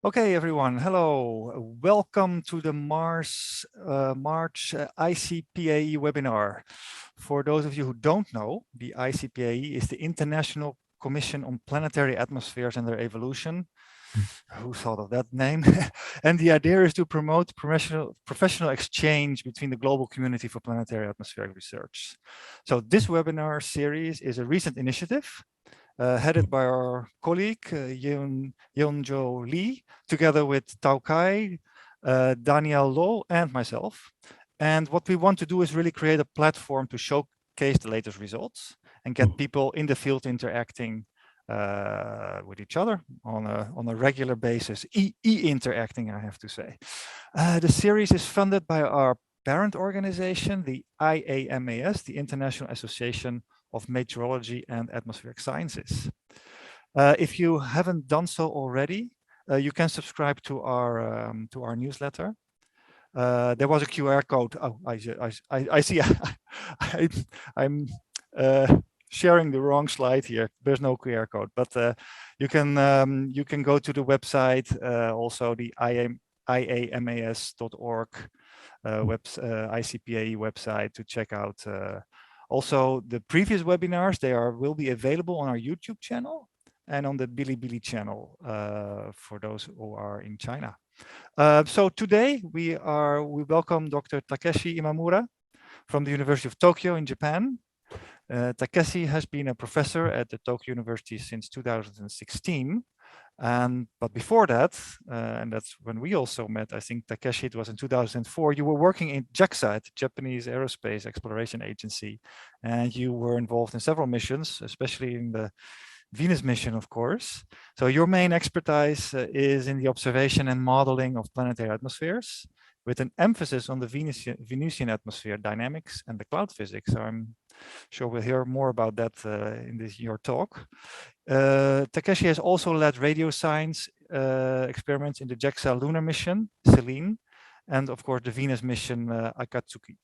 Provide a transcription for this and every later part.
Okay, everyone. Hello. Welcome to the March ICPAE webinar. For those of you who don't know, the ICPAE is the International Commission on Planetary Atmospheres and their Evolution. Who thought of that name? And the idea is to promote professional exchange between the global community for planetary atmospheric research. So this webinar series is a recent initiative headed by our colleague Yeonjo Lee, together with Tao Kai, Daniel Lo, and myself. And what we want to do is really create a platform to showcase the latest results and get people in the field interacting with each other on a regular basis, interacting, I have to say. The series is funded by our parent organization, the IAMAS, the International Association of Meteorology and Atmospheric Sciences. If you haven't done so already, you can subscribe to our newsletter. There was a QR code. Oh, I see. I'm sharing the wrong slide here. There's no QR code, but you can go to the website, also the IAMAS.org ICPAE website to check out. Also, the previous webinars, will be available on our YouTube channel and on the Bilibili channel for those who are in China. So today we welcome Dr. Takeshi Imamura from the University of Tokyo in Japan. Takeshi has been a professor at the Tokyo University since 2016. But before that, and that's when we also met, I think Takeshi, it was in 2004, you were working in JAXA, at the Japanese Aerospace Exploration Agency, and you were involved in several missions, especially in the Venus mission, of course. So your main expertise is in the observation and modeling of planetary atmospheres, with an emphasis on the Venusian atmosphere dynamics and the cloud physics. So I'm sure we'll hear more about that in your talk. Takeshi has also led radio science experiments in the JAXA lunar mission, Selene, and of course the Venus mission, Akatsuki.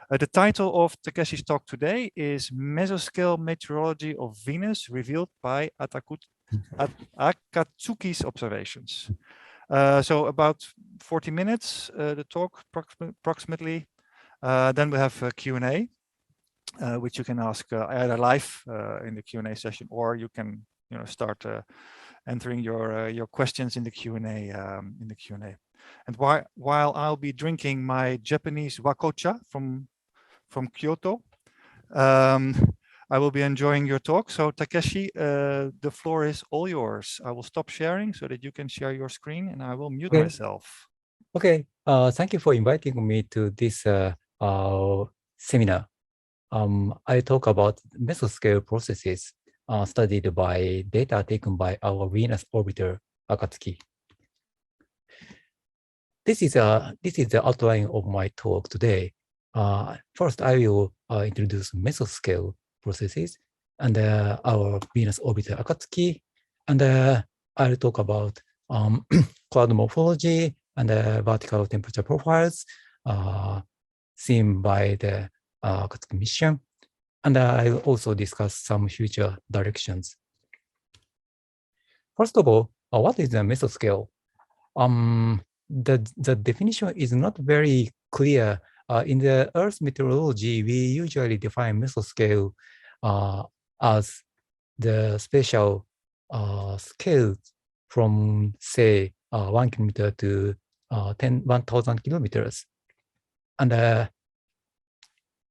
The title of Takeshi's talk today is Mesoscale Meteorology of Venus Revealed by Akatsuki's Observations. So about 40 minutes, the talk approximately. Then we have a Q&A, which you can ask either live in the Q&A session, or you can start entering your questions in the Q&A. And while I'll be drinking my Japanese wakocha from Kyoto, I will be enjoying your talk. So Takeshi, the floor is all yours. I will stop sharing so that you can share your screen, and I will mute myself. Okay. Thank you for inviting me to this seminar. I talk about mesoscale processes studied by data taken by our Venus orbiter Akatsuki. This is the outline of my talk today. First, I will introduce mesoscale processes and our Venus orbiter Akatsuki, and I'll talk about cloud morphology and vertical temperature profiles seen by the Akatsuki mission, and I'll also discuss some future directions. First of all, what is a mesoscale? The definition is not very clear. In the Earth meteorology, we usually define mesoscale as the spatial scale from, say, 1 kilometer to 1,000 kilometers. And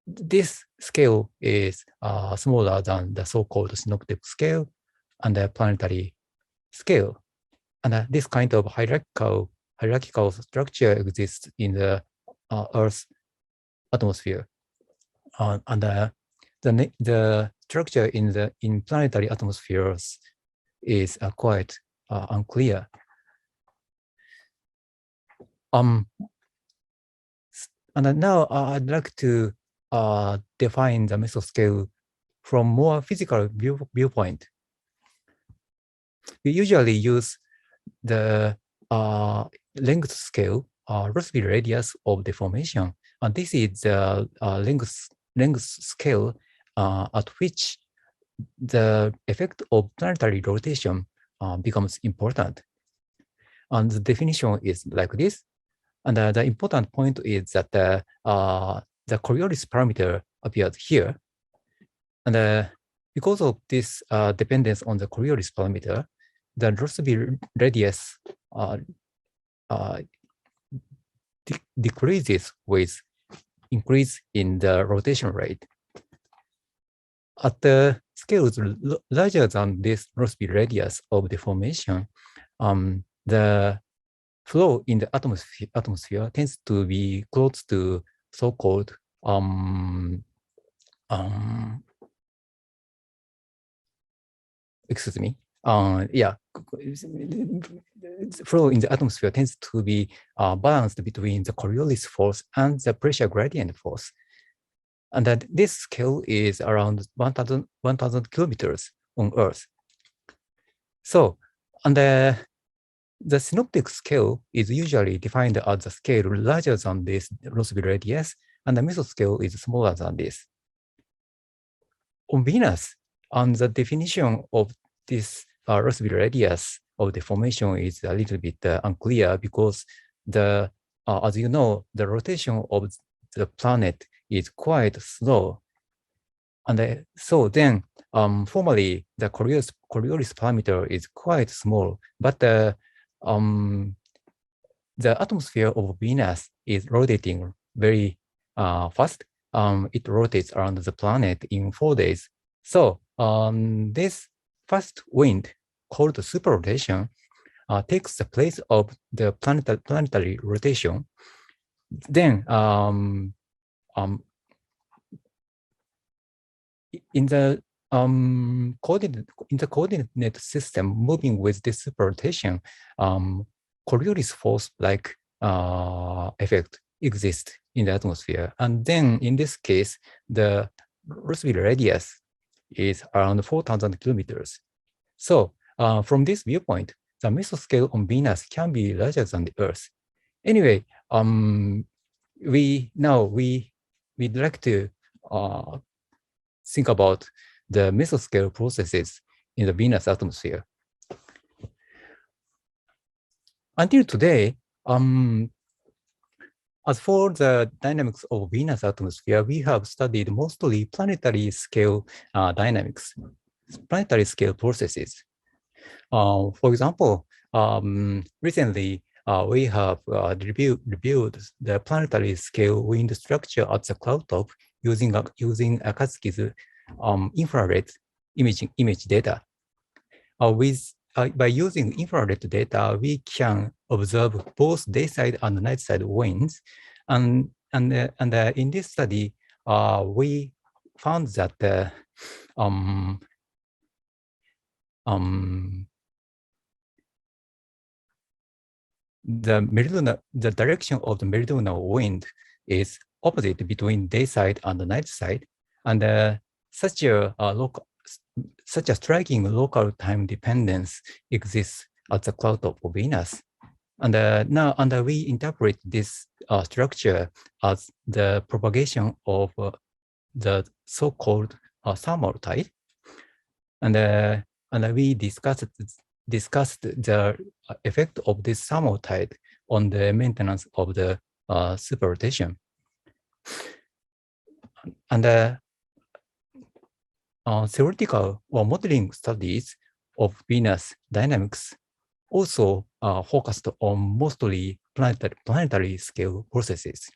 this scale is smaller than the so-called synoptic scale and the planetary scale. And this kind of hierarchical structure exists in the Earth's atmosphere. And the structure in planetary atmospheres is quite unclear. And now I'd like to define the mesoscale from more physical viewpoint. We usually use the length scale, Rossby radius of deformation, and this is the length scale at which the effect of planetary rotation becomes important. And the definition is like this. And the important point is that the Coriolis parameter appears here. And because of this dependence on the Coriolis parameter, the Rossby radius decreases with increase in the rotation rate. At the scales larger than this Rossby radius of the formation, the flow in the atmosphere tends to be close to so-called excuse me. Flow in the atmosphere tends to be balanced between the Coriolis force and the pressure gradient force. And that this scale is around 1,000 kilometers on Earth. So, and the synoptic scale is usually defined as the scale larger than this Rossby radius, and the mesoscale is smaller than this. On Venus, the definition of this Rossby radius of the formation is a little bit unclear because as you know, the rotation of the planet is quite slow. And so then formally the Coriolis parameter is quite small, but the atmosphere of Venus is rotating very fast. It rotates around the planet in 4 days. So this fast wind called superrotation takes the place of the planetary rotation. Then in the coordinate system moving with this superrotation, Coriolis force like effect exists in the atmosphere. And then in this case, the Rossby radius is around 4,000 kilometers. So from this viewpoint, the mesoscale on Venus can be larger than the Earth. Anyway, we'd like to think about the mesoscale processes in the Venus atmosphere. Until today, as for the dynamics of Venus atmosphere, we have studied mostly planetary scale dynamics, planetary scale processes. For example, recently we have reviewed the planetary scale wind structure at the cloud top using Akatsuki's infrared image data. By using infrared data, we can observe both dayside and nightside winds, and in this study, we found that the direction of the meridional wind is opposite between dayside and the night side, and such a striking local time dependence exists at the cloud top of Venus. And we interpret this structure as the propagation of the so-called thermal tide, and we discussed the effect of this thermal tide on the maintenance of the superrotation. And theoretical or modeling studies of Venus dynamics also focused on mostly planetary scale processes.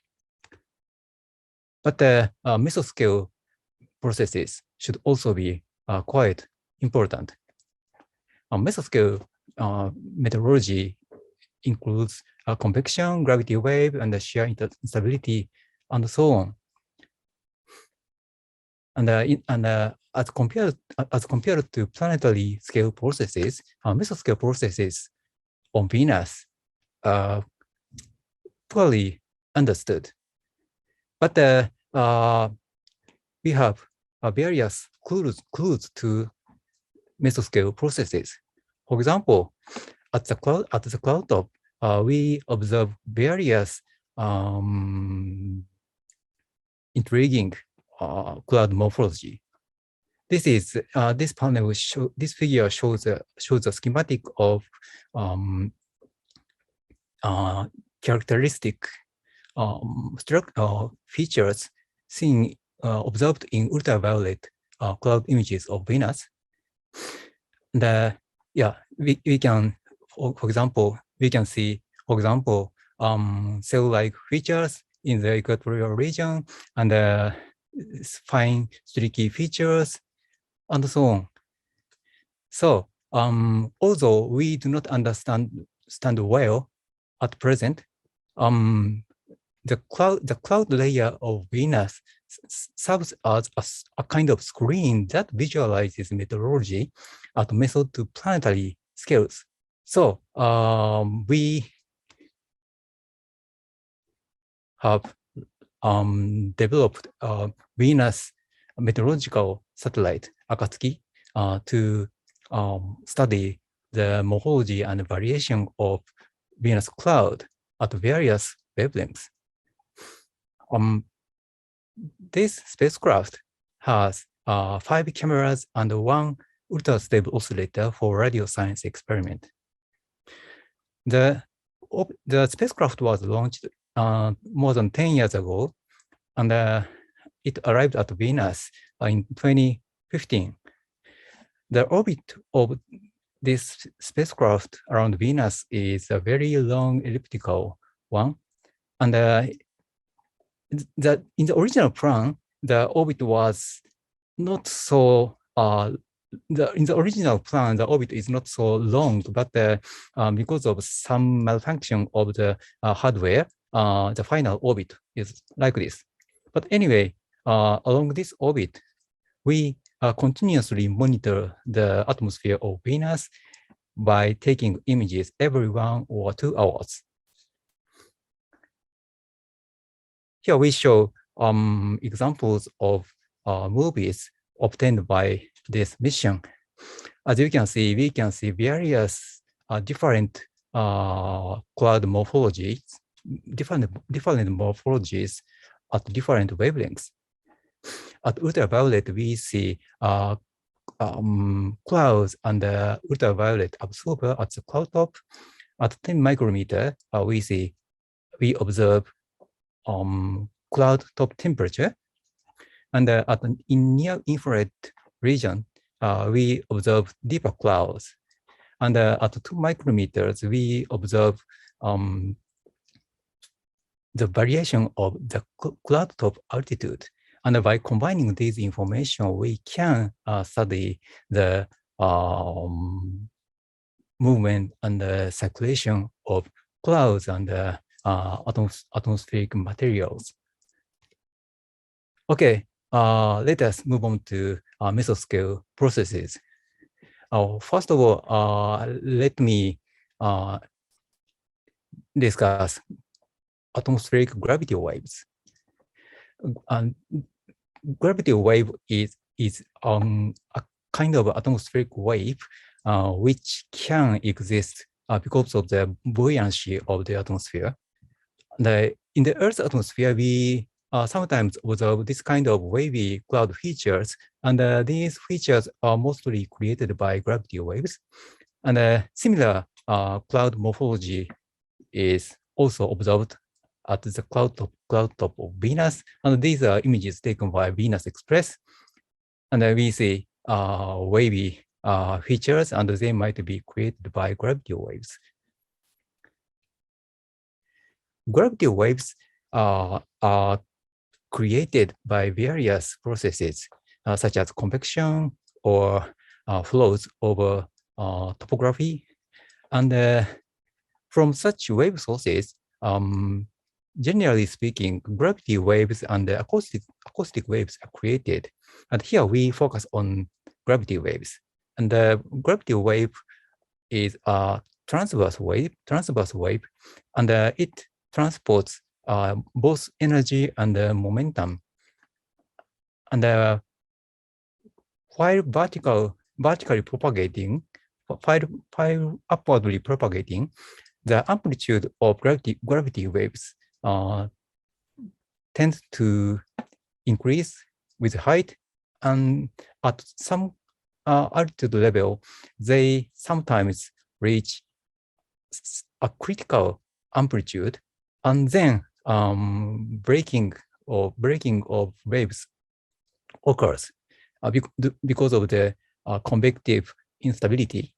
But the mesoscale processes should also be quite important. Mesoscale meteorology includes convection, gravity wave, and the shear instability, and so on. As compared to planetary scale processes, mesoscale processes on Venus are poorly understood. But we have various clues to mesoscale processes. For example, at the cloud top, we observe various intriguing cloud morphology. This figure shows a schematic of characteristic features seen observed in ultraviolet cloud images of Venus. We can, for example, we can see, for example, cell-like features in the equatorial region and fine streaky features and so on. So although we do not understand well at present, the cloud layer of Venus serves as a kind of screen that visualizes meteorology at meso to planetary scales. So we have developed a Venus meteorological satellite, Akatsuki, to study the morphology and variation of Venus cloud at various wavelengths. This spacecraft has 5 cameras and 1 ultra-stable oscillator for radio science experiment. The spacecraft was launched more than 10 years ago, and it arrived at Venus in 2015. The orbit of this spacecraft around Venus is a very long elliptical one, and in the original plan, the orbit was not so. In the original plan, the orbit is not so long, but because of some malfunction of the hardware, the final orbit is like this. But anyway, along this orbit, we continuously monitor the atmosphere of Venus by taking images every 1 or 2 hours. Here we show examples of movies obtained by this mission. As you can see, we can see various different cloud morphologies, different morphologies at different wavelengths. At ultraviolet, we see clouds and ultraviolet absorber at the cloud top. At 10 micrometer, we observe cloud top temperature, and in near infrared region, we observe deeper clouds, and at 2 micrometers, we observe the variation of the cloud top altitude. And by combining these information, we can study the movement and the circulation of clouds and atmospheric materials. Okay, let us move on to mesoscale processes. First of all, let me discuss atmospheric gravity waves. Gravity wave is a kind of atmospheric wave which can exist because of the buoyancy of the atmosphere. In the Earth's atmosphere, we sometimes observe this kind of wavy cloud features, and these features are mostly created by gravity waves. And similar cloud morphology is also observed at the cloud top of Venus, and these are images taken by Venus Express, and we see wavy features, and they might be created by gravity waves. Gravity waves are created by various processes, such as convection or flows over topography. And from such wave sources, generally speaking, gravity waves and acoustic waves are created. And here we focus on gravity waves. And the gravity wave is a transverse wave, and it transports both energy and momentum. And while vertically propagating, while upwardly propagating, the amplitude of gravity waves tends to increase with height, and at some altitude level, they sometimes reach a critical amplitude, and then breaking of waves occurs because of the convective instability.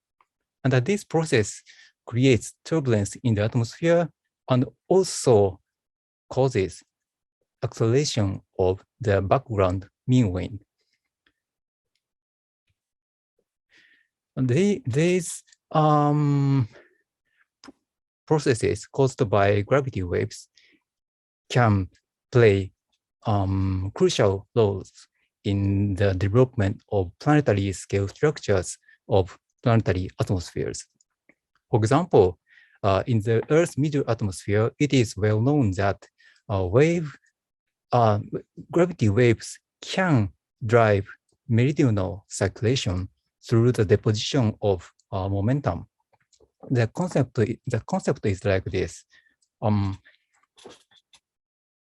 And this process creates turbulence in the atmosphere and also causes acceleration of the background mean wind. And these processes caused by gravity waves can play crucial roles in the development of planetary scale structures of planetary atmospheres. For example, in the Earth's middle atmosphere, it is well known that gravity waves can drive meridional circulation through the deposition of momentum. The concept is like this.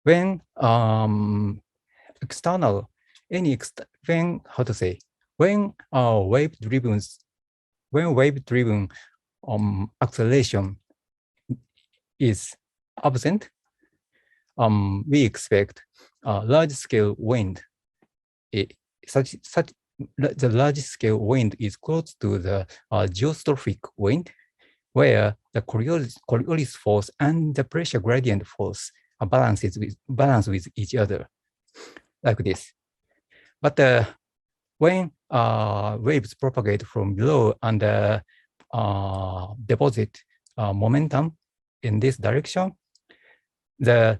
When wave-driven acceleration is absent, we expect large-scale wind. The large-scale wind is close to the geostrophic wind, where the Coriolis force and the pressure gradient force are balanced with each other, like this. But when waves propagate from below and deposit momentum in this direction, the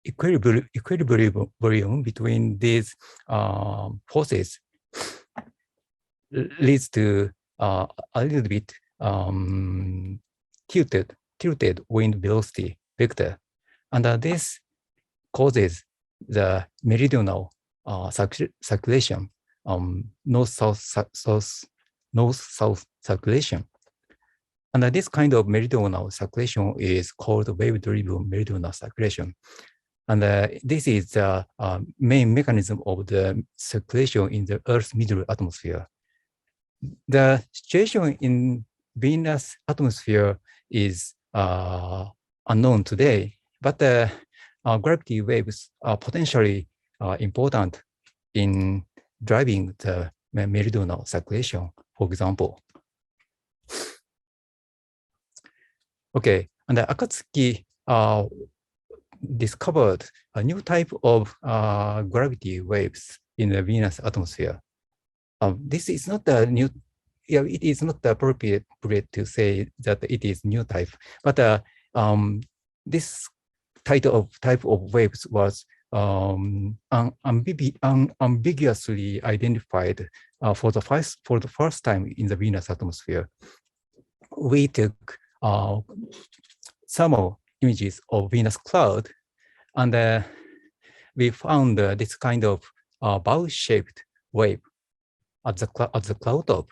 equilibrium between these forces leads to a little bit tilted wind velocity vector, and this causes the meridional circulation, north-south circulation. And this kind of meridional circulation is called wave-driven meridional circulation. And this is the main mechanism of the circulation in the Earth's middle atmosphere. The situation in Venus atmosphere is unknown today, but gravity waves are potentially important in driving the meridional circulation, for example. Okay, and Akatsuki discovered a new type of gravity waves in the Venus atmosphere. This is not a new, it is not appropriate to say that it is new type, but this type of waves was unambiguously identified for the first time in the Venus atmosphere. We took thermal images of Venus cloud, and we found this kind of bowl-shaped wave at the cloud top.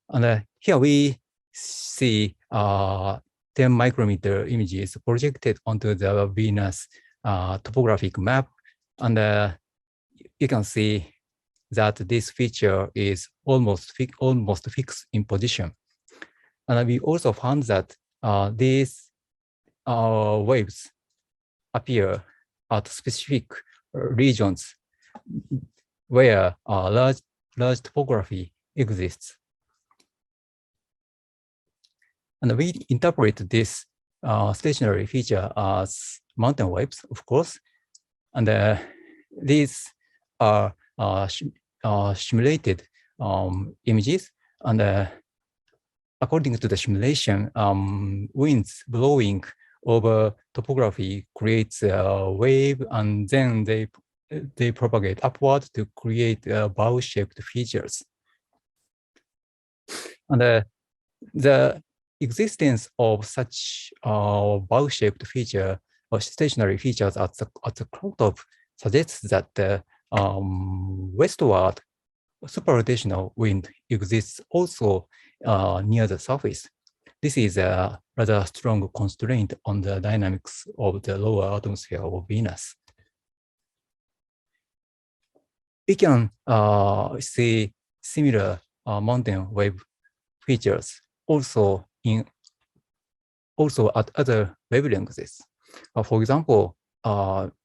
And here we see 10 micrometer images projected onto the Venus topographic map, and you can see that this feature is almost fixed in position. And we also found that these waves appear at specific regions where large topography exists. And we interpret this stationary feature as mountain waves, of course. And these are simulated images. And according to the simulation, winds blowing over topography creates a wave, and then they propagate upward to create bowl-shaped features. And the existence of such bowl-shaped feature or stationary features at the cloud top suggests that westward superrotational wind exists also near the surface. This is a rather strong constraint on the dynamics of the lower atmosphere of Venus. We can see similar mountain wave features also at other wavelengths. For example,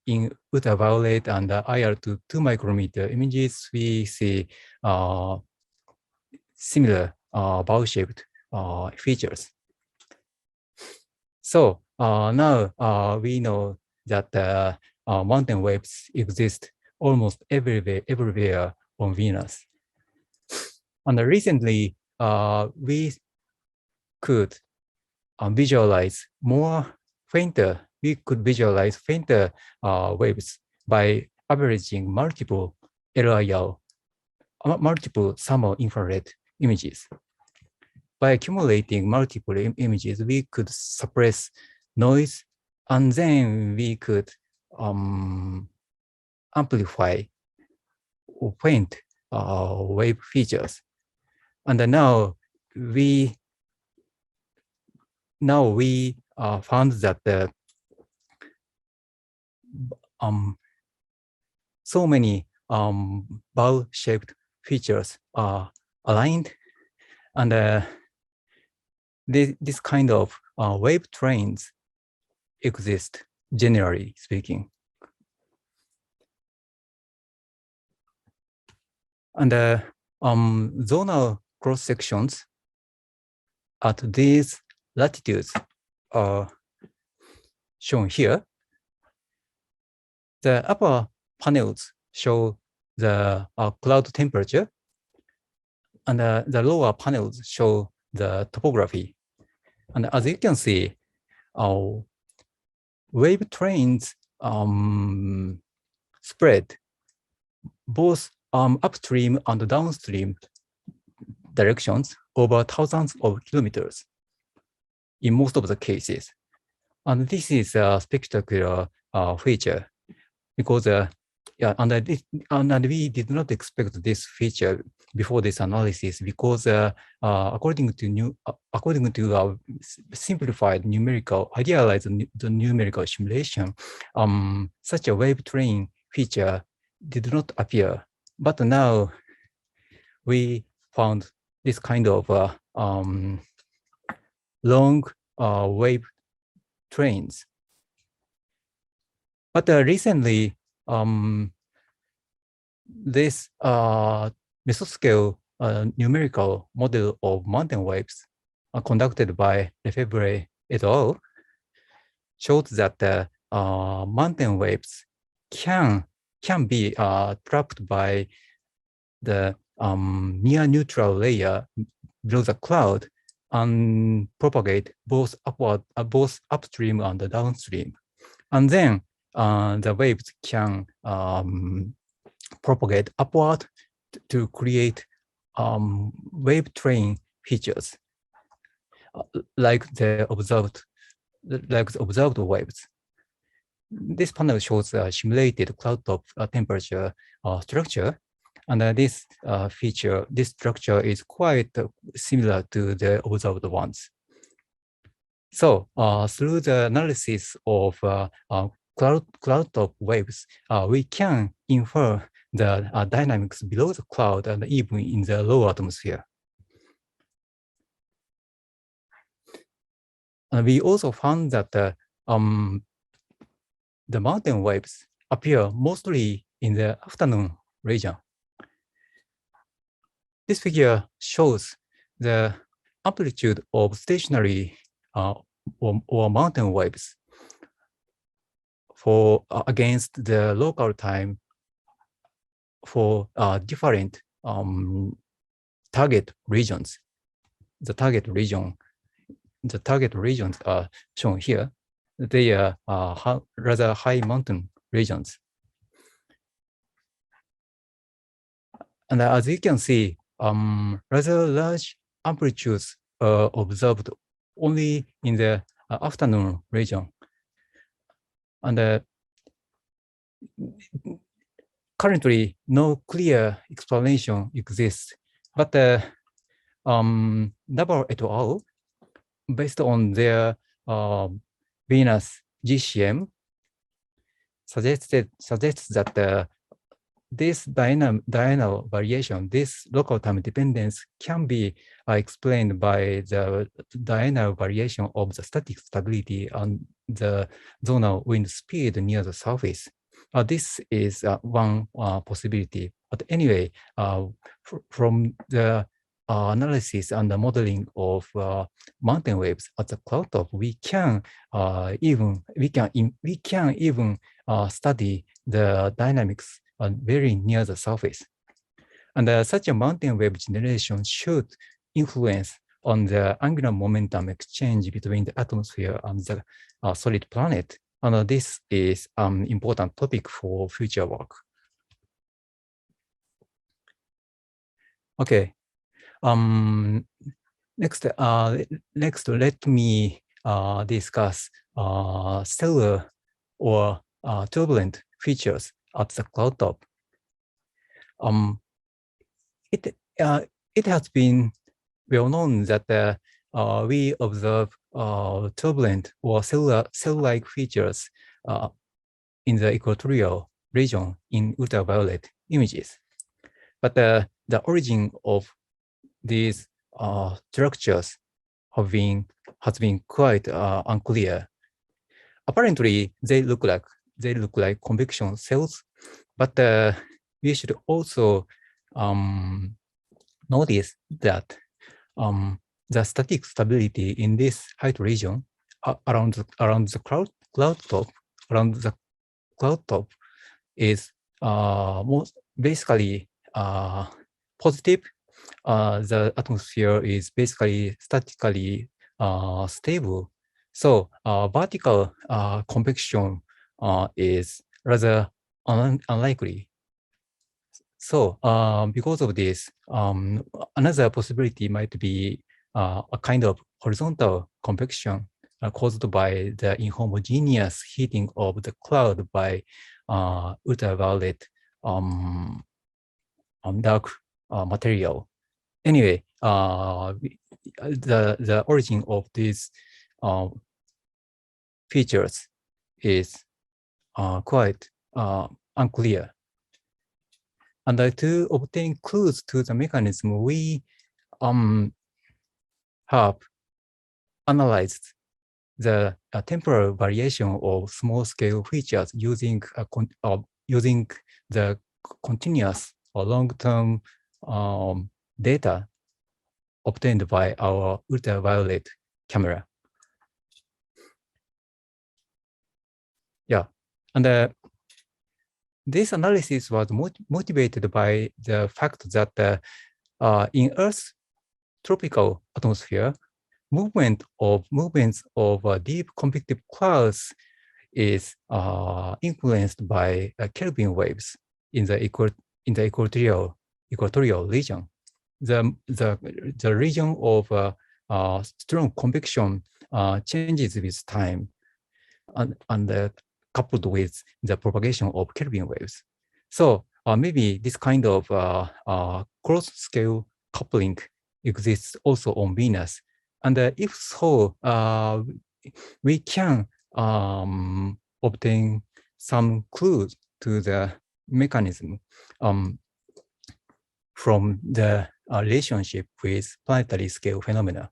in ultraviolet and IR to 2 micrometer images, we see similar bowl-shaped features. So now we know that mountain waves exist almost everywhere on Venus. And recently, we could visualize fainter waves by averaging multiple LIR, multiple thermal infrared images. By accumulating multiple images, we could suppress noise, and then we could amplify or faint wave features. And now we found that so many bowl-shaped features are aligned, and this kind of wave trains exist, generally speaking. And zonal cross sections at these latitudes are shown here. The upper panels show the cloud temperature, and the lower panels show the topography. And as you can see, wave trains spread both upstream and downstream directions over thousands of kilometers in most of the cases. And this is a spectacular feature because and we did not expect this feature before this analysis, because according to our simplified idealized numerical simulation, such a wave train feature did not appear. But now we found this kind of long wave trains. But recently, this mesoscale numerical model of mountain waves conducted by Lefèvre et al. Showed that mountain waves can be trapped by the near neutral layer below the cloud and propagate both upstream and downstream. And then the waves can propagate upward to create wave train features like the observed waves. This panel shows a simulated cloud top temperature structure, and this structure is quite similar to the observed ones. So through the analysis of cloud top waves, we can infer the dynamics below the cloud and even in the low atmosphere. And we also found that the mountain waves appear mostly in the afternoon region. This figure shows the amplitude of stationary or mountain waves for against the local time for different target regions. The target regions are shown here. They are rather high mountain regions. And as you can see, rather large amplitudes are observed only in the afternoon region. And currently, no clear explanation exists. But Navarro et al., based on their Venus GCM, suggests that this diurnal variation, this local time dependence can be explained by the diurnal variation of the static stability and the zonal wind speed near the surface. This is one possibility. But anyway, from the analysis and the modeling of mountain waves at the cloud top, we can even study the dynamics very near the surface. And such a mountain wave generation should influence on the angular momentum exchange between the atmosphere and the solid planet. And this is an important topic for future work. Okay. Next, let me discuss stellar or turbulent features at the cloud top. It has been well known that we observe turbulent or cell-like features in the equatorial region in ultraviolet images. But the origin of these structures has been quite unclear. Apparently, they look like convection cells, but we should also notice that the static stability in this height region around the cloud top is basically positive. The atmosphere is basically statically stable. So vertical convection is rather unlikely. So because of this, another possibility might be a kind of horizontal convection caused by the inhomogeneous heating of the cloud by ultraviolet dark material. Anyway, the origin of these features is quite unclear. And to obtain clues to the mechanism, we have analyzed the temporal variation of small-scale features using the continuous or long-term data obtained by our ultraviolet camera. Yeah, and this analysis was motivated by the fact that in Earth's tropical atmosphere, movements of deep convective clouds is influenced by Kelvin waves in the equatorial region. The region of strong convection changes with time and coupled with the propagation of Kelvin waves. So maybe this kind of cross-scale coupling exists also on Venus. And if so, we can obtain some clues to the mechanism from the relationship with planetary scale phenomena.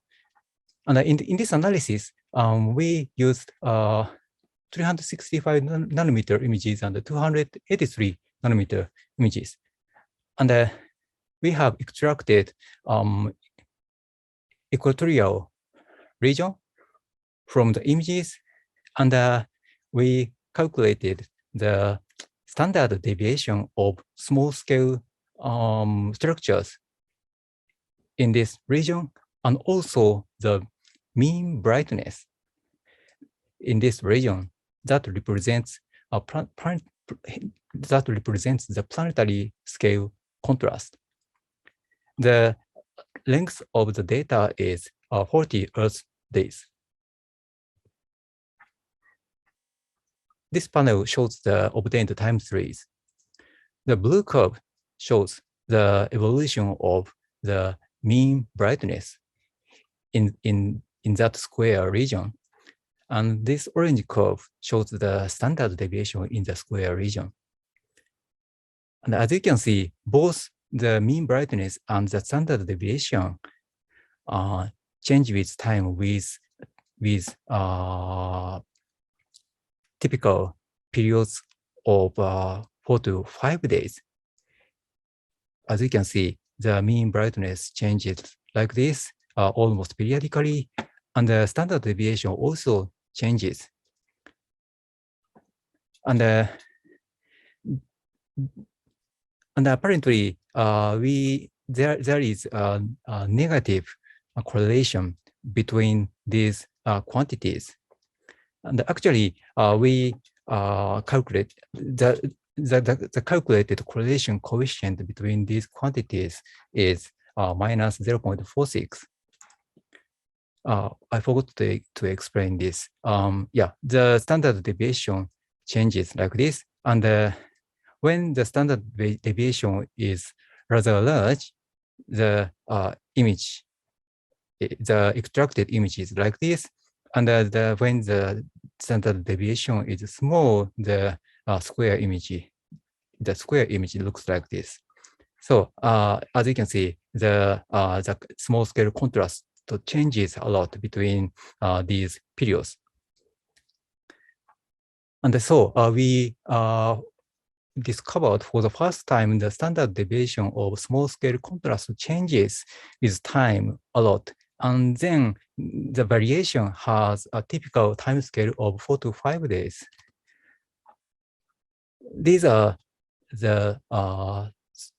And in this analysis, we used 365 nanometer images and 283 nanometer images. And we have extracted equatorial region from the images, and we calculated the standard deviation of small-scale structures in this region, and also the mean brightness in this region that represents the planetary scale contrast. The length of the data is 40 Earth days. This panel shows the obtained time series. The blue curve shows the evolution of the mean brightness in that square region. And this orange curve shows the standard deviation in the square region. And as you can see, both the mean brightness and the standard deviation change with time with typical periods of 4 to 5 days. As you can see, the mean brightness changes like this almost periodically, and the standard deviation also changes. And apparently, there is a negative correlation between these quantities. And actually, we calculate the calculated correlation coefficient between these quantities is minus 0.46. I forgot to explain this. Yeah, the standard deviation changes like this. And when the standard deviation is rather large, the image, the extracted image is like this. And when the standard deviation is small, the square image looks like this. So as you can see, the small scale contrast changes a lot between these periods. And so we discovered for the first time the standard deviation of small scale contrast changes with time a lot. And then the variation has a typical time scale of 4 to 5 days. These are the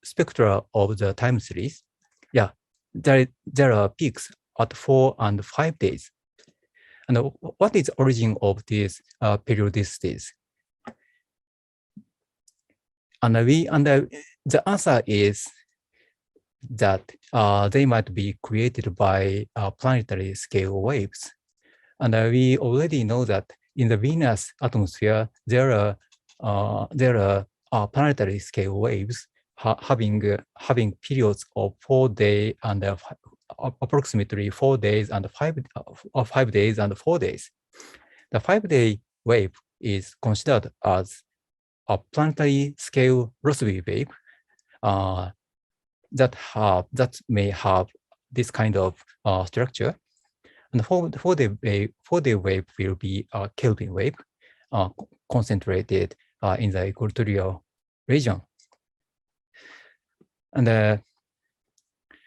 spectra of the time series. Yeah, there are peaks at 4 and 5 days. And what is the origin of these periodicities? And the answer is that they might be created by planetary scale waves. And we already know that in the Venus atmosphere, there are planetary scale waves having periods of 4 days and approximately 4 days and 5 days and 4 days. The 5-day wave is considered as a planetary scale Rossby wave that may have this kind of structure. And the 4-day wave will be a Kelvin wave concentrated in the equatorial region. And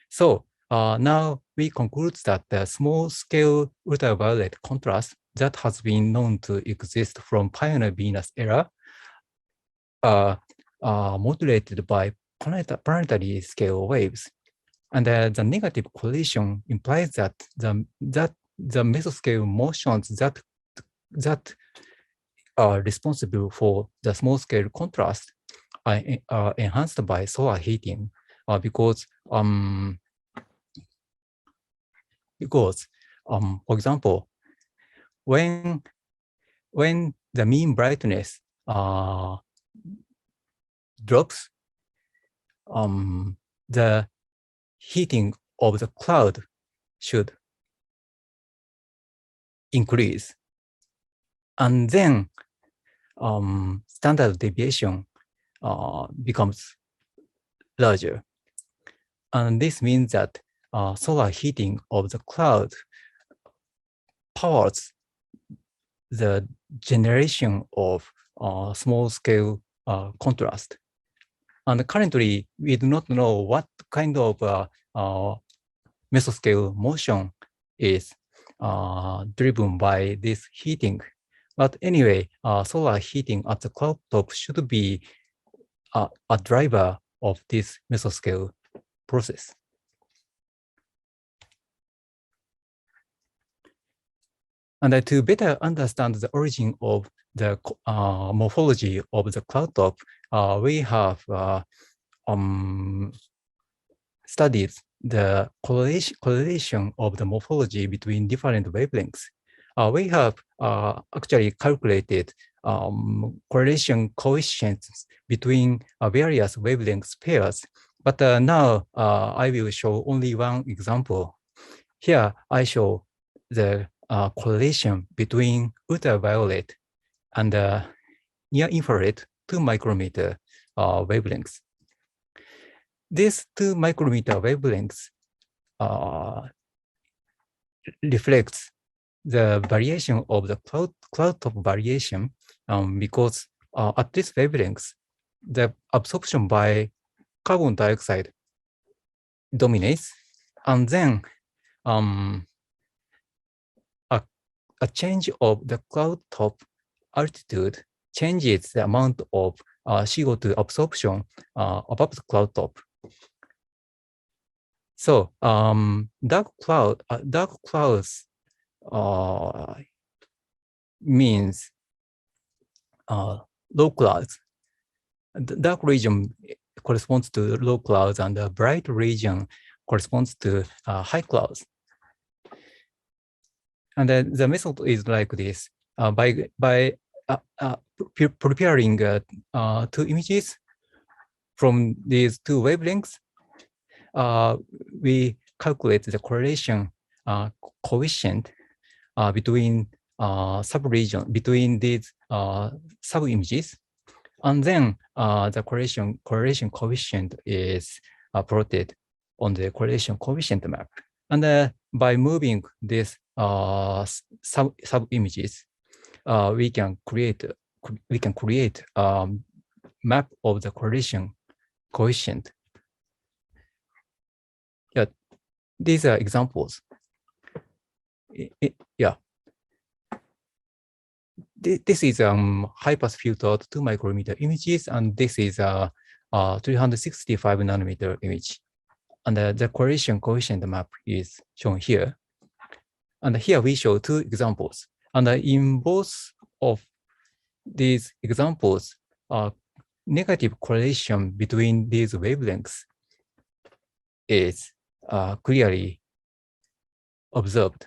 so now we conclude that the small scale ultraviolet contrast that has been known to exist from pioneer Venus era modulated by planetary scale waves. And the negative correlation implies that the mesoscale motions that are responsible for the small scale contrast are enhanced by solar heating because for example, when the mean brightness drops, the heating of the cloud should increase. And then standard deviation becomes larger. And this means that solar heating of the cloud powers the generation of small scale contrast. And currently, we do not know what kind of mesoscale motion is driven by this heating. But anyway, solar heating at the cloud top should be a driver of this mesoscale process. And to better understand the origin of the morphology of the cloud top, we have studied the correlation of the morphology between different wavelengths. We have actually calculated correlation coefficients between various wavelength pairs. But now I will show only one example. Here I show the correlation between ultraviolet and near infrared 2 micrometer wavelengths. these 2 micrometer wavelengths reflects the variation of the cloud top variation because at this wavelength, the absorption by carbon dioxide dominates, and then a change of the cloud top altitude changes the amount of CO2 absorption above the cloud top. So dark clouds means low clouds. The dark region corresponds to low clouds, and the bright region corresponds to high clouds. And then the method is like this: by preparing 2 images from these 2 wavelengths, we calculate the correlation coefficient between between these sub-images, and then the correlation coefficient is plotted on the correlation coefficient map. And by moving these sub-images, we can create map of the correlation coefficient. Yeah, these are examples. Yeah. This is high-pass filtered 2 micrometer images, and this is a 365 nanometer image. And the correlation coefficient map is shown here. And here we show 2 examples. And in both of these examples, negative correlation between these wavelengths is clearly observed.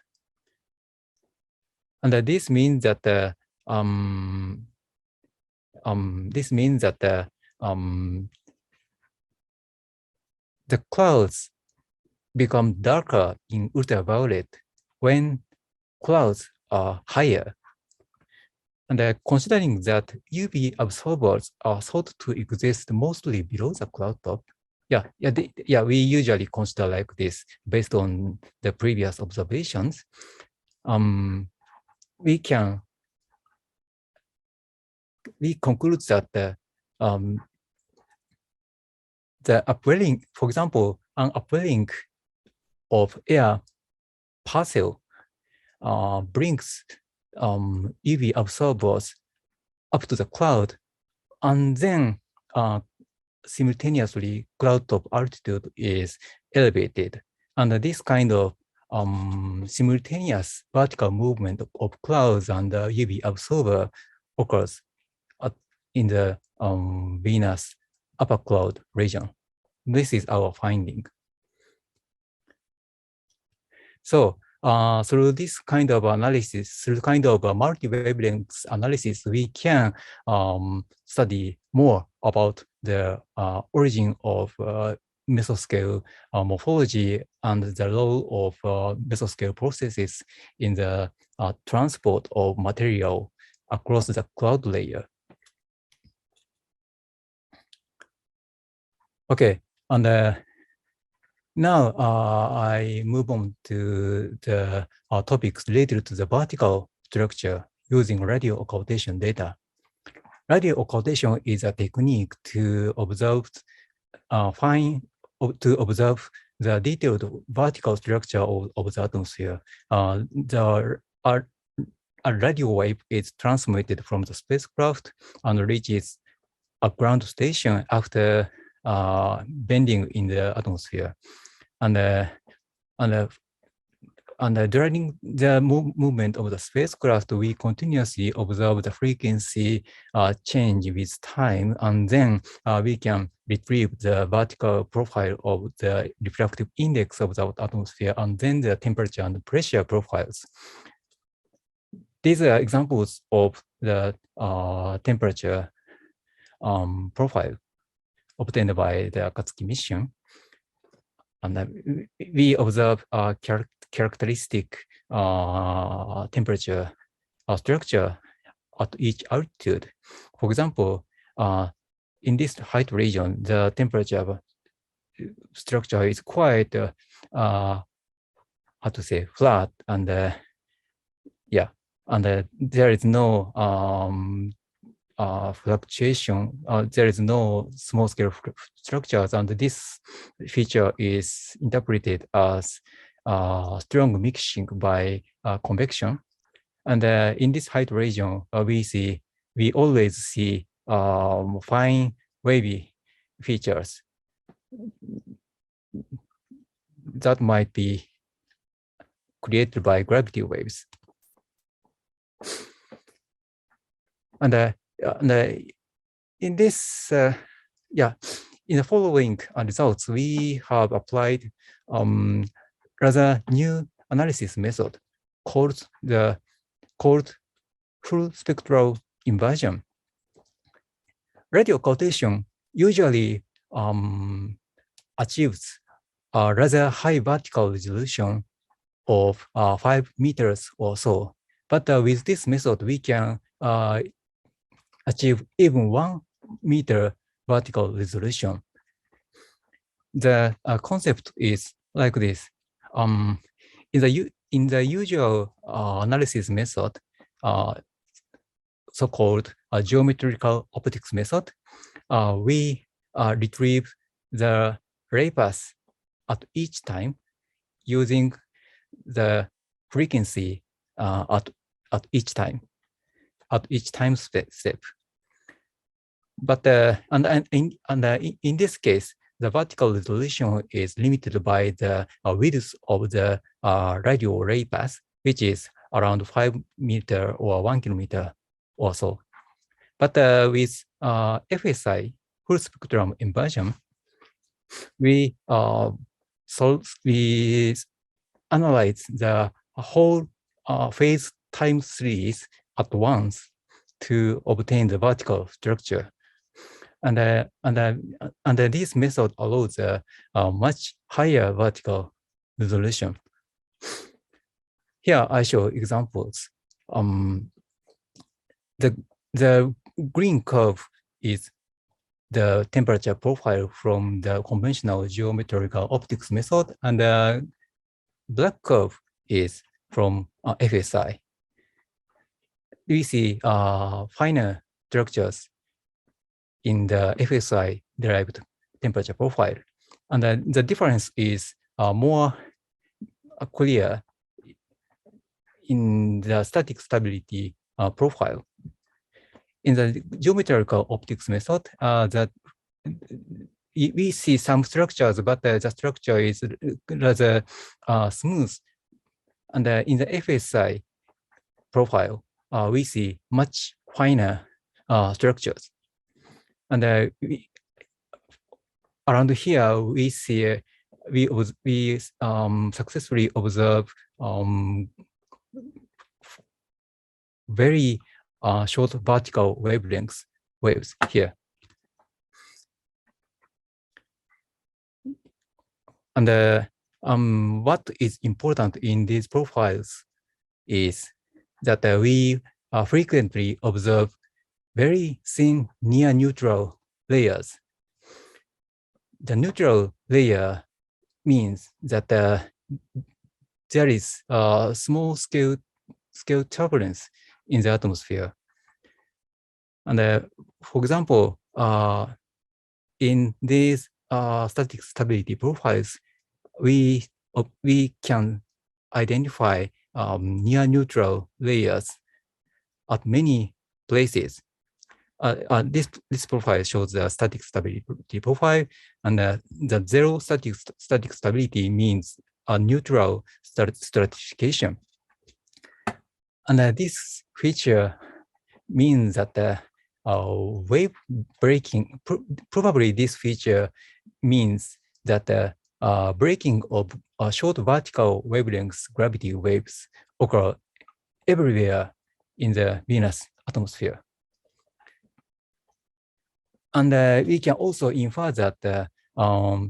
And this means that the clouds become darker in ultraviolet when clouds are higher. And considering that UV absorbers are thought to exist mostly below the cloud top, we usually consider like this based on the previous observations. We conclude that the upwelling, for example, an upwelling of air parcel brings UV absorbers up to the cloud, and then simultaneously cloud top altitude is elevated. And this kind of simultaneous vertical movement of clouds and UV absorber occurs in the Venus upper cloud region. This is our finding. So through this kind of analysis, through kind of multi-wavelength analysis, we can study more about the origin of mesoscale morphology and the role of mesoscale processes in the transport of material across the cloud layer. Okay, and now I move on to the topics related to the vertical structure using radio occultation data. Radio occultation is a technique to observe the detailed vertical structure of the atmosphere. A radio wave is transmitted from the spacecraft and reaches a ground station after bending in the atmosphere. And during the movement of the spacecraft, we continuously observe the frequency change with time, and then we can retrieve the vertical profile of the refractive index of the atmosphere, and then the temperature and pressure profiles. These are examples of the temperature profile obtained by the Akatsuki mission. And we observe a characteristic temperature structure at each altitude. For example, in this height region, the temperature structure is quite, how to say, flat, and yeah, and there is no fluctuation. There is no small scale structures, and this feature is interpreted as strong mixing by convection. And in this height region, we always see fine wavy features that might be created by gravity waves. And in this, in the following results, we have applied rather new analysis method called full spectral inversion. Radio occultation usually achieves a rather high vertical resolution of 5 meters or so. But with this method, we can achieve even 1 meter vertical resolution. The concept is like this. In the usual analysis method, so-called geometrical optics method, we retrieve the ray path at each time using the frequency at each time step. But in this case, the vertical resolution is limited by the width of the radio ray path, which is around 5 meters or 1 kilometer or so. But with FSI, full spectrum inversion, we analyze the whole phase time series at once to obtain the vertical structure. And this method allows a much higher vertical resolution. Here I show examples. The green curve is the temperature profile from the conventional geometrical optics method, and the black curve is from FSI. We see finer structures in the FSI derived temperature profile. And the difference is more clear in the static stability profile. In the geometrical optics method, that we see some structures, but the structure is rather smooth. And in the FSI profile, we see much finer structures. And around here, we see we successfully observe very short vertical wavelengths waves here. And what is important in these profiles is that we frequently observe very thin near neutral layers. The neutral layer means that there is a small scale turbulence in the atmosphere. And for example, in these static stability profiles, we can identify near neutral layers at many places. This profile shows the static stability profile, and the zero static stability means a neutral stratification. And this feature means that wave breaking, probably this feature means that breaking of short vertical wavelengths gravity waves occur everywhere in the Venus atmosphere. And we can also infer that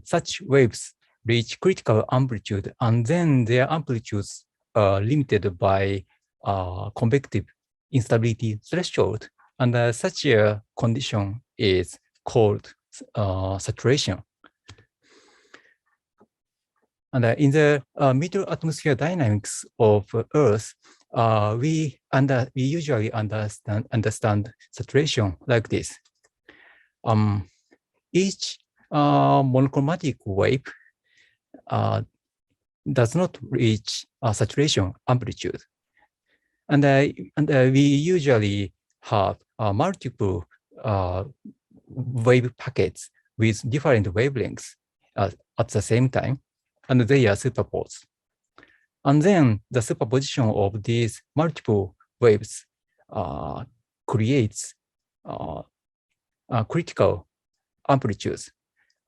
such waves reach critical amplitude, and then their amplitudes are limited by convective instability threshold. And such a condition is called saturation. And in the middle atmosphere dynamics of Earth, we usually understand saturation like this. Each monochromatic wave does not reach saturation amplitude. And we usually have multiple wave packets with different wavelengths at the same time, and they are superposed. And then the superposition of these multiple waves creates critical amplitudes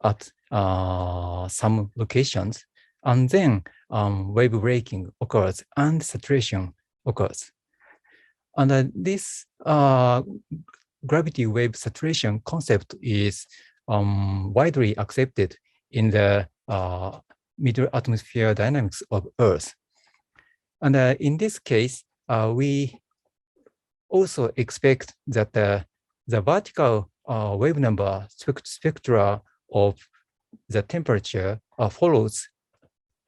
at some locations, and then wave breaking occurs and saturation occurs. And this gravity wave saturation concept is widely accepted in the middle atmosphere dynamics of Earth. And in this case, we also expect that the vertical wave number spectra of the temperature follows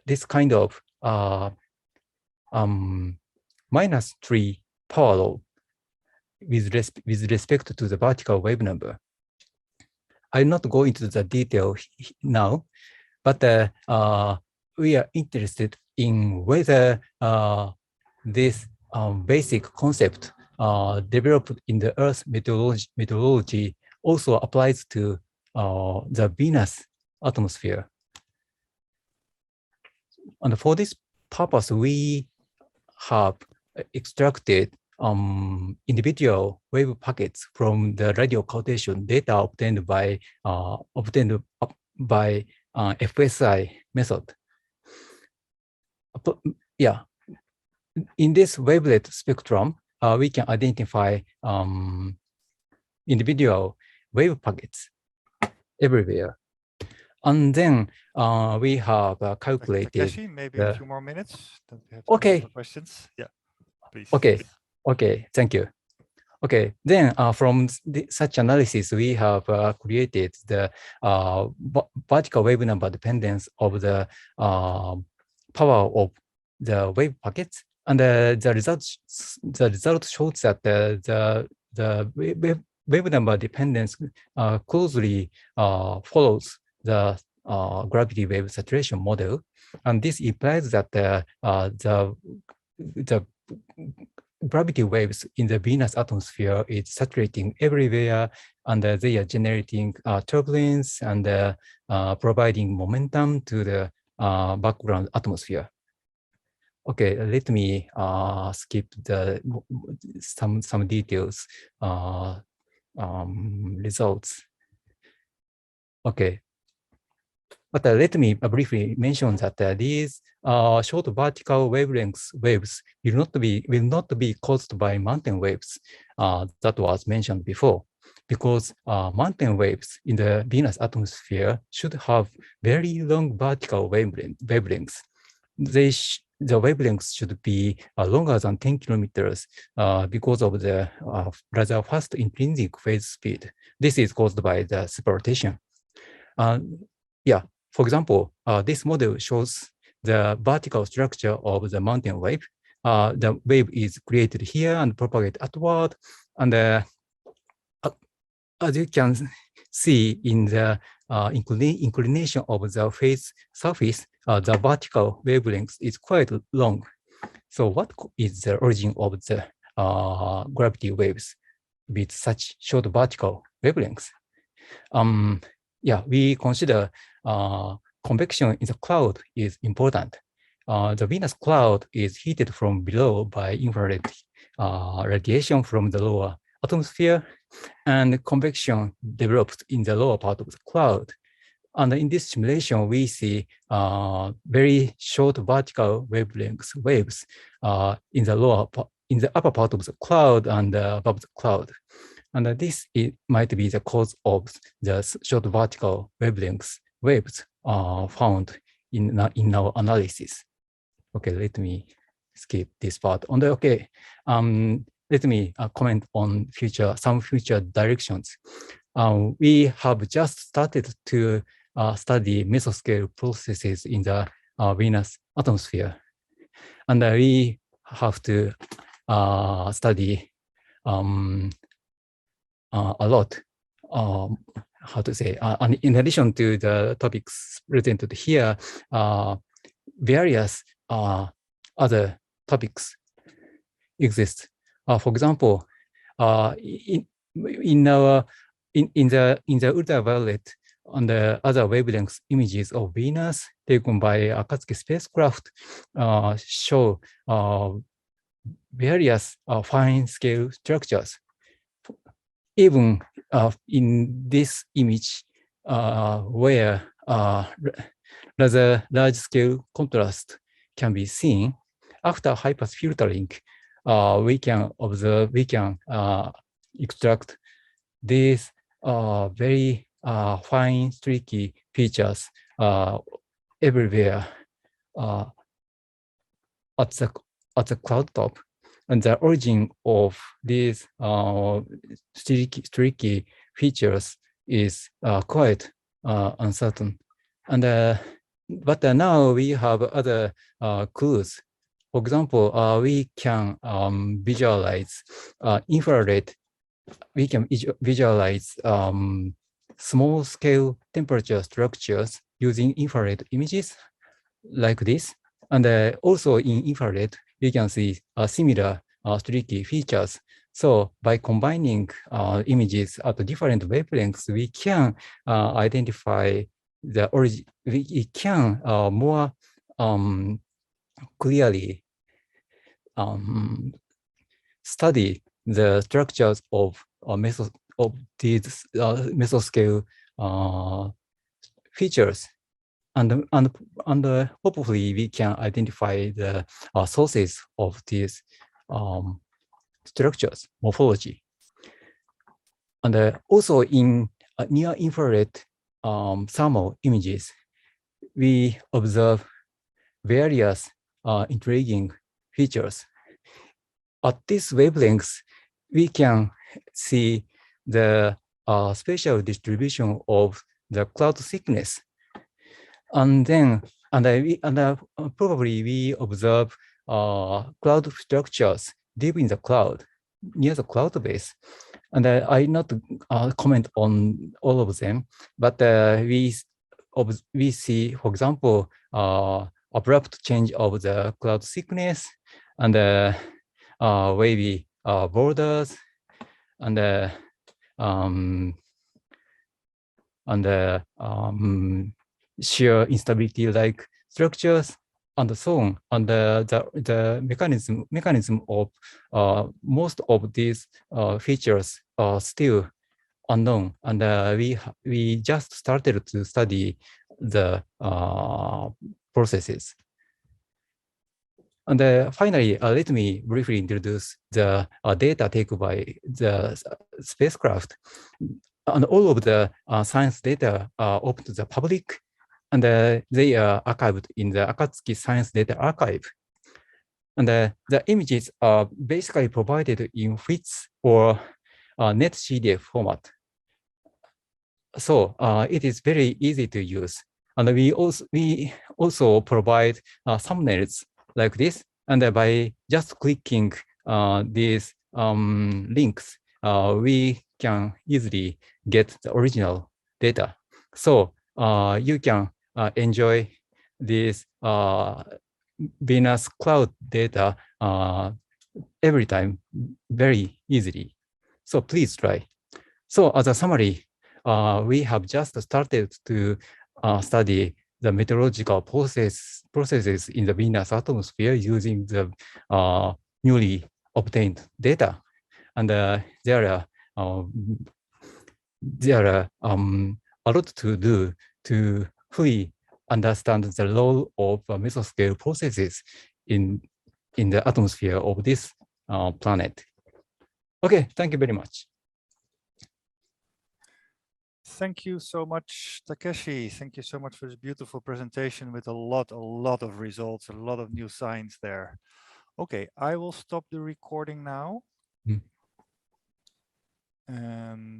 this kind of -3 power law with respect to the vertical wave number. I'll not go into the detail now, but we are interested in whether this basic concept developed in the Earth meteorology also applies to the Venus atmosphere. And for this purpose, we have extracted individual wave packets from the radio occultation data obtained by FSI method. Yeah, in this wavelet spectrum, we can identify individual wave packets everywhere. And then we have calculated. Takeshi, maybe a few more minutes. Don't we have okay. Questions? Yeah, please. Okay. Okay. Thank you. Okay. Then from such analysis, we have created the vertical wave number dependence of the power of the wave packets, and the result shows that the wave number dependence closely follows the gravity wave saturation model, and this implies that the gravity waves in the Venus atmosphere is saturating everywhere, and they are generating turbulence and providing momentum to the background atmosphere. Okay, let me skip some details results. Okay. But let me briefly mention that these short vertical wavelengths waves will not be caused by mountain waves that was mentioned before, because mountain waves in the Venus atmosphere should have very long vertical wavelengths. The wavelengths should be longer than 10 kilometers because of the rather fast intrinsic phase speed. This is caused by the superrotation. Yeah. For example, this model shows the vertical structure of the mountain wave. The wave is created here and propagated outward. And as you can see in the inclination of the phase surface, the vertical wavelength is quite long. So what is the origin of the gravity waves with such short vertical wavelengths? Yeah, we consider convection in the cloud is important. The Venus cloud is heated from below by infrared radiation from the lower atmosphere, and convection develops in the lower part of the cloud. And in this simulation, we see very short vertical wavelengths waves in the upper part of the cloud and above the cloud. And this might be the cause of the short vertical wavelengths waves found in our analysis. Okay, let me skip this part. Let me comment on some future directions. We have just started to study mesoscale processes in the Venus atmosphere. And we have to study a lot, how to say, and in addition to the topics presented here, various other topics exist. For example, in the ultraviolet and the other wavelength images of Venus taken by Akatsuki spacecraft show various fine-scale structures. Even in this image, where rather large-scale contrast can be seen, after high-pass filtering, we can observe, we can extract these very fine, streaky features everywhere at the cloud top. And the origin of these streaky features is quite uncertain. And but now we have other clues. For example, we can visualize infrared. We can visualize small-scale temperature structures using infrared images like this. And also in infrared, we can see similar streaky features. So by combining images at different wavelengths, we can identify the origin. We can more clearly study the structures of these mesoscale features. And hopefully we can identify the sources of these structures, morphology. And also in near infrared thermal images, we observe various intriguing features. At this wavelengths, we can see the spatial distribution of the cloud thickness. And then, probably we observe cloud structures deep in the cloud, near the cloud base. And I not comment on all of them, but we see, for example, abrupt change of the cloud thickness and wavy borders and shear instability-like structures, and so on. And the mechanism of most of these features are still unknown. And we just started to study the processes. And finally, let me briefly introduce the data taken by the spacecraft. And all of the science data are open to the public, and they are archived in the Akatsuki Science Data Archive. And the images are basically provided in FITS or NetCDF format. So it is very easy to use. And we also provide thumbnails like this. And by just clicking these links, we can easily get the original data. So you can enjoy this Venus cloud data every time very easily. So please try. So as a summary, we have just started to study the meteorological processes in the Venus atmosphere using the newly obtained data. And there are a lot to do to fully understand the role of mesoscale processes in the atmosphere of this planet. Okay, thank you very much. Thank you so much, Takeshi. Thank you so much for this beautiful presentation with a lot of results, a lot of new science there. Okay, I will stop the recording now. And